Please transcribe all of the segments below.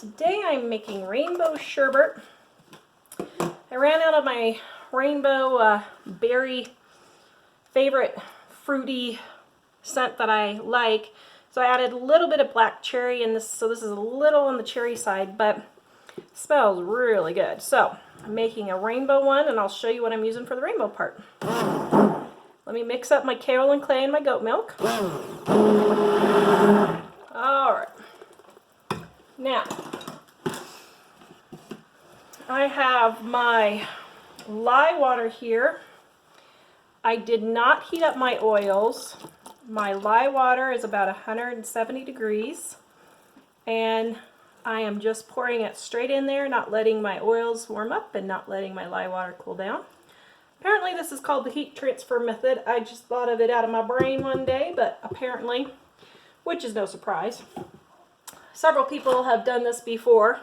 Today I'm making rainbow sherbet. I ran out of my rainbow berry favorite fruity scent that I like, so I added a little bit of black cherry in this, so this is a little on the cherry side, but it smells really good. So I'm making a rainbow one, and I'll show you what I'm using for the rainbow part. Let me mix up my kaolin clay and my goat milk. Alright. Now, I have my lye water here. I did not heat up my oils. My lye water is about 170 degrees, and I am just pouring it straight in there, not letting my oils warm up and not letting my lye water cool down. Apparently this is called the heat transfer method. I just thought of it out of my brain one day, but apparently, which is no surprise, several people have done this before.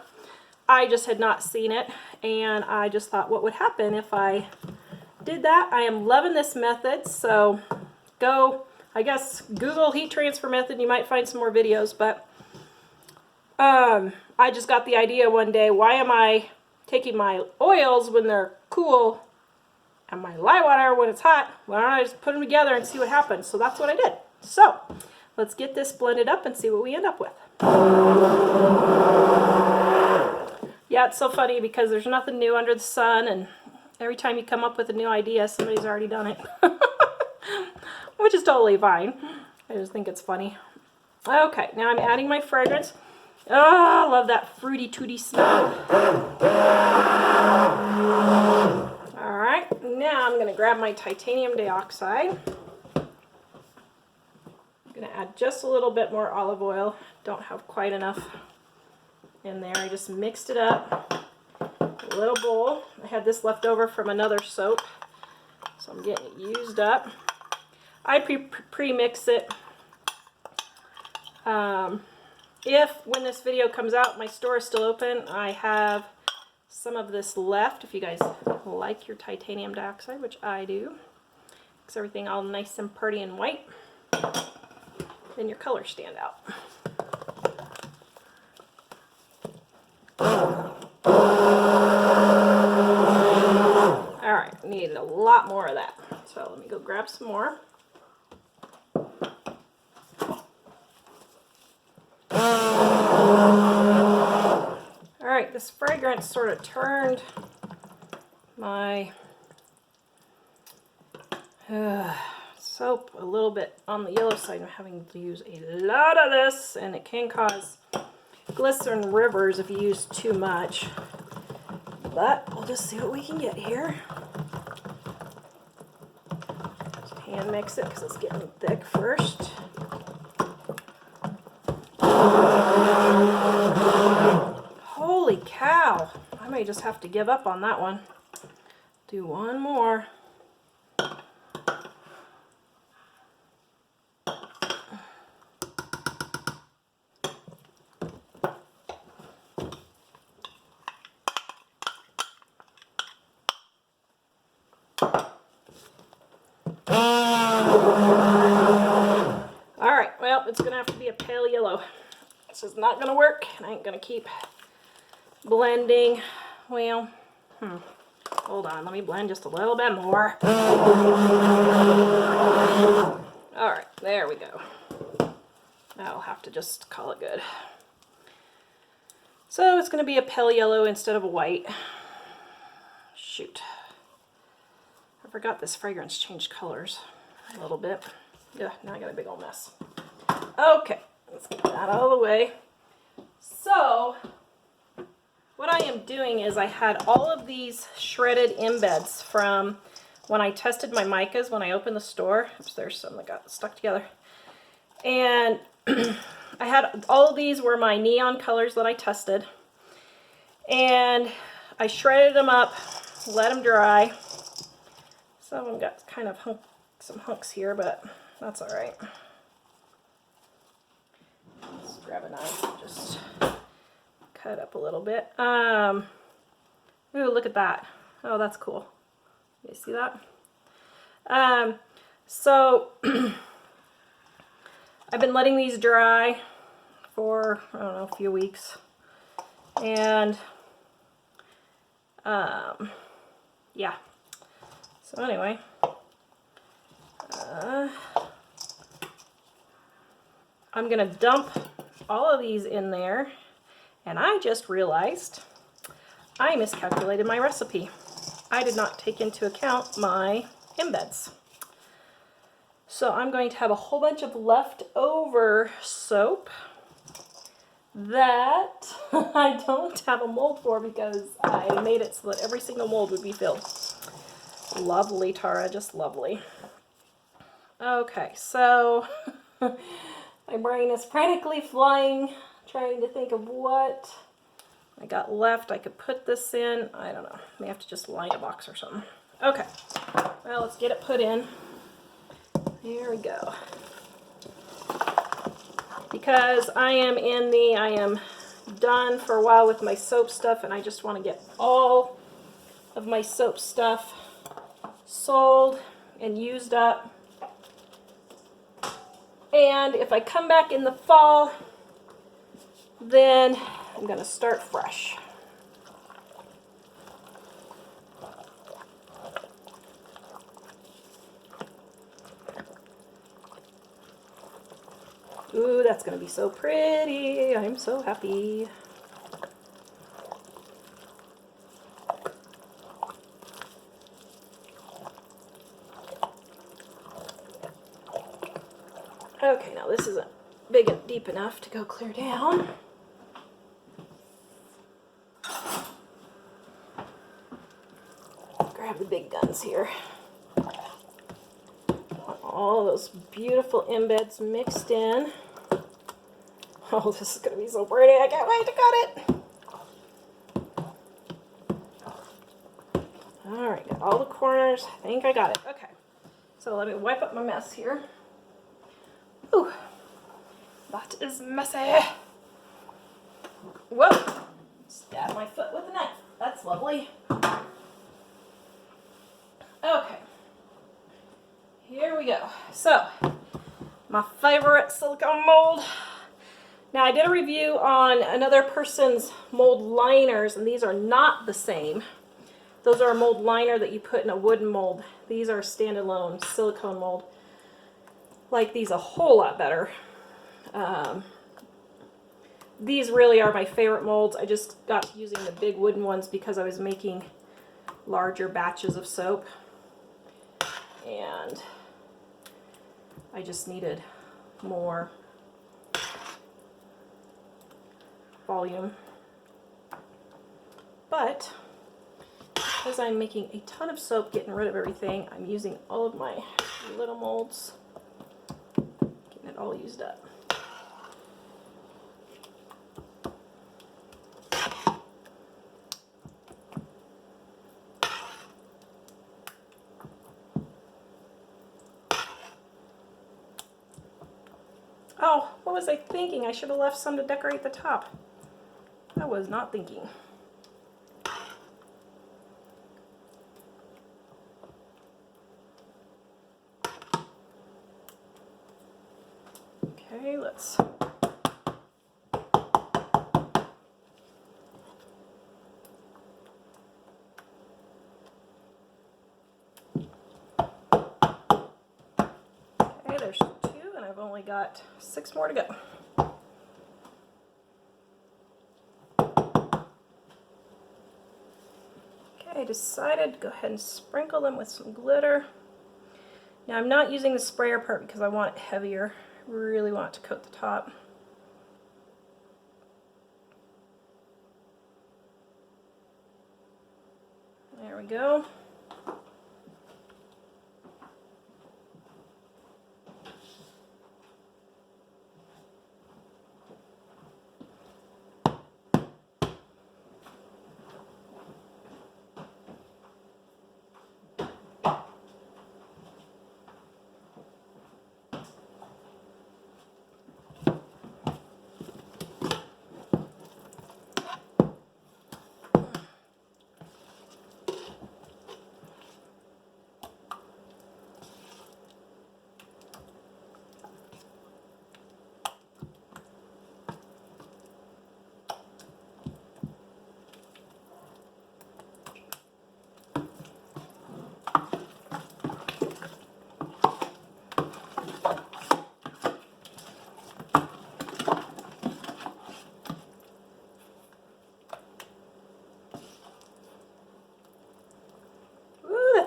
I just had not seen it, and I just thought what would happen if I did that. I am loving this method, so go, I guess, Google heat transfer method. You might find some more videos, but I just got the idea one day, why am I taking my oils when they're cool and my lye water when it's hot? Why don't I just put them together and see what happens? So that's what I did. So let's get this blended up and see what we end up with. Yeah, it's so funny because there's nothing new under the sun, and every time you come up with a new idea, somebody's already done it. Which is totally fine. I just think it's funny. Okay, now I'm adding my fragrance. Oh, I love that fruity tooty smell. Alright, now I'm going to grab my titanium dioxide. I'm going to add just a little bit more olive oil. Don't have quite enough in there. I just mixed it up. A little bowl. I had this left over from another soap, so I'm getting it used up. I pre-mix it. If when this video comes out my store is still open, I have some of this left. If you guys like your titanium dioxide, which I do, makes everything all nice and pretty and white, then your colors stand out. Alright, need a lot more of that. So let me go grab some more. Alright, this fragrance sort of turned my soap a little bit on the yellow side. I'm having to use a lot of this, and it can cause glycerin rivers if you use too much. But we'll just see what we can get here. Just hand mix it because it's getting thick first. Holy cow! I may just have to give up on that one. Do one more. Alright, well, it's going to have to be a pale yellow. This is not going to work, and I ain't going to keep blending. Well, hold on, let me blend just a little bit more. Alright, there we go. I'll have to just call it good. So it's going to be a pale yellow instead of a white. Shoot. I forgot this fragrance changed colors a little bit. Yeah, now I got a big old mess. Okay, let's get that out of the way. So, what I am doing is I had all of these shredded embeds from when I tested my micas when I opened the store. Oops, there's some that got stuck together. And I had all of these were my neon colors that I tested. And I shredded them up, let them dry. Some of them got kind of some hunks here, but that's alright. Let's grab a knife and just cut up a little bit. Ooh, look at that. Oh, that's cool. You see that? So I've been letting these dry for, I don't know, a few weeks. And yeah. So anyway, I'm gonna dump all of these in there, and I just realized I miscalculated my recipe. I did not take into account my embeds. So I'm going to have a whole bunch of leftover soap that I don't have a mold for because I made it so that every single mold would be filled. Lovely, Tara, just lovely. Okay, so my brain is frantically flying, trying to think of what I got left. I could put this in. I don't know. May have to just line a box or something. Okay, well, let's get it put in. Here we go. Because I am done for a while with my soap stuff, and I just want to get all of my soap stuff sold and used up. And if I come back in the fall, then I'm going to start fresh. Ooh, that's going to be so pretty. I'm so happy. Okay, now this isn't big and deep enough to go clear down. Grab the big guns here. All those beautiful embeds mixed in. Oh, this is going to be so pretty. I can't wait to cut it. All right, got all the corners. I think I got it. Okay, so let me wipe up my mess here. Ooh, that is messy. Whoa, stab my foot with a knife. That's lovely. Okay, here we go. So, my favorite silicone mold. Now, I did a review on another person's mold liners, and these are not the same. Those are a mold liner that you put in a wooden mold. These are standalone silicone mold. Like these a whole lot better. These really are my favorite molds. I just got using the big wooden ones because I was making larger batches of soap. And I just needed more volume. But because I'm making a ton of soap, getting rid of everything, I'm using all of my little molds, getting it all used up. Oh, what was I thinking? I should have left some to decorate the top. I was not thinking. Okay, let's... Okay, there's 2, and I've only got 6 more to go. I decided to go ahead and sprinkle them with some glitter. Now I'm not using the sprayer part because I want it heavier. I really want it to coat the top. There we go.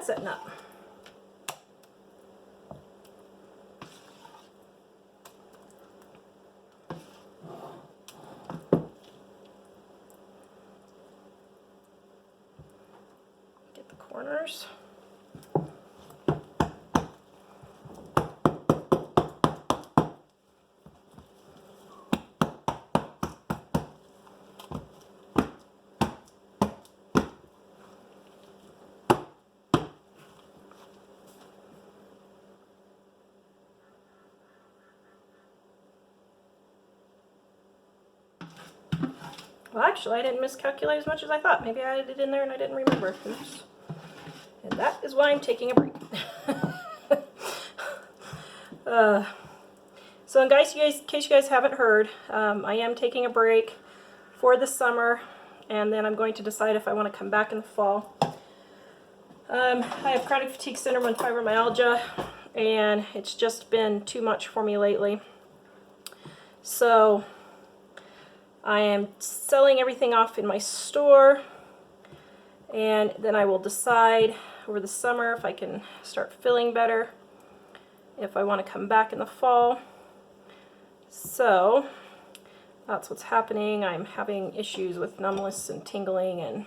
that setting up? Get the corners. Well, actually, I didn't miscalculate as much as I thought. Maybe I added it in there and I didn't remember. Oops. And that is why I'm taking a break. So in case you guys haven't heard, I am taking a break for the summer, and then I'm going to decide if I want to come back in the fall. I have chronic fatigue syndrome and fibromyalgia, and it's just been too much for me lately. So I am selling everything off in my store, and then I will decide over the summer if I can start feeling better, if I want to come back in the fall. So that's what's happening. I'm having issues with numbness and tingling, and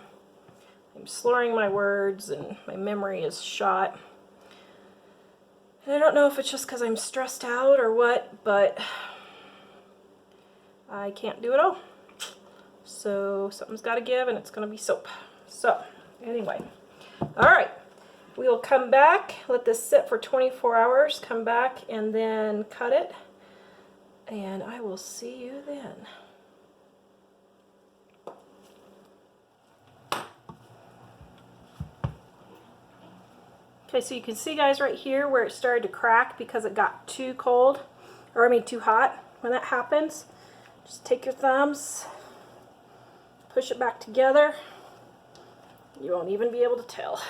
I'm slurring my words, and my memory is shot. And I don't know if it's just because I'm stressed out or what, but I can't do it all. So something's got to give, and it's going to be soap. So anyway, all right, we will come back, let this sit for 24 hours, come back and then cut it, and I will see you then. Okay, so you can see, guys, right here where it started to crack because it got too cold, or I mean too hot. When that happens, just take your thumbs, push it back together. You won't even be able to tell.